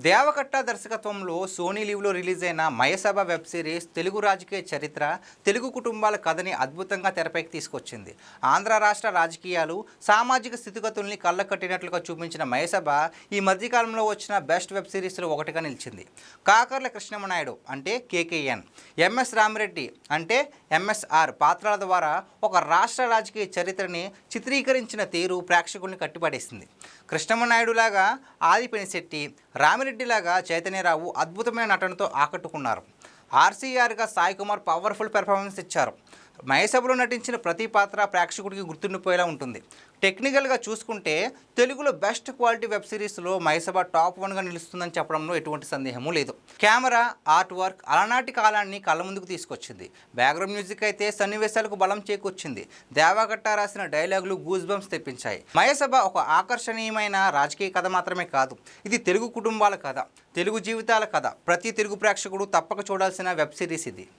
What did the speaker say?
దేవకట్ట దర్శకత్వంలో Sony లీవ్లో release అయిన Mayasabha web series Telugu రాజకీయ చరిత్ర, తెలుగు కుటుంబాల కథని అద్భుతంగా తెరపైకి తీసుకొచ్చింది. ఆంధ్ర రాష్ట్ర రాజకీయాలు, సామాజిక స్థితిగతుల్ని కళ్ళకట్టినట్లుగా చూపించిన మయసభ ఈ మధ్యకాలంలో వచ్చిన బెస్ట్ వెబ్ సిరీస్లో ఒకటిగా నిలిచింది. కాకర్ల కృష్ణమనాయుడు అంటే కేకేఎన్, ఎంఎస్ రామిరెడ్డి అంటే ఎంఎస్ఆర్ పాత్రల ద్వారా ఒక రాష్ట్ర రాజకీయ చరిత్రని చిత్రీకరించిన తీరు ప్రేక్షకుల్ని కట్టిపడేసింది. కృష్ణమనాయుడులాగా ఆదిపినిశెట్టి, రామిరెడ్డిలాగా చైతన్యరావు అద్భుతమైన నటనతో ఆకట్టుకున్నారు. ఆర్సీఆర్గా సాయి కుమార్ పవర్ఫుల్ పెర్ఫార్మెన్స్ ఇచ్చారు. మయసభలో నటించిన ప్రతి పాత్ర ప్రేక్షకుడికి గుర్తుండిపోయేలా ఉంటుంది. టెక్నికల్గా చూసుకుంటే తెలుగులో బెస్ట్ క్వాలిటీ వెబ్ సిరీస్లో మయసభ టాప్ 1గా నిలుస్తుందని చెప్పడంలో ఎటువంటి సందేహమూ లేదు. కెమెరా, ఆర్ట్ వర్క్ అలనాటి కాలాన్ని కళ్ళ ముందుకు తీసుకొచ్చింది. బ్యాక్గ్రౌండ్ మ్యూజిక్ అయితే సన్నివేశాలకు బలం చేకూర్చింది. దేవకట్ట రాసిన డైలాగులు గూస్ బంప్స్ తెప్పించాయి. మయసభ ఒక ఆకర్షణీయమైన రాజకీయ కథ మాత్రమే కాదు, ఇది తెలుగు కుటుంబాల కథ, తెలుగు జీవితాల కథ. ప్రతి తెలుగు ప్రేక్షకుడు తప్పక చూడాల్సిన వెబ్ సిరీస్ ఇది.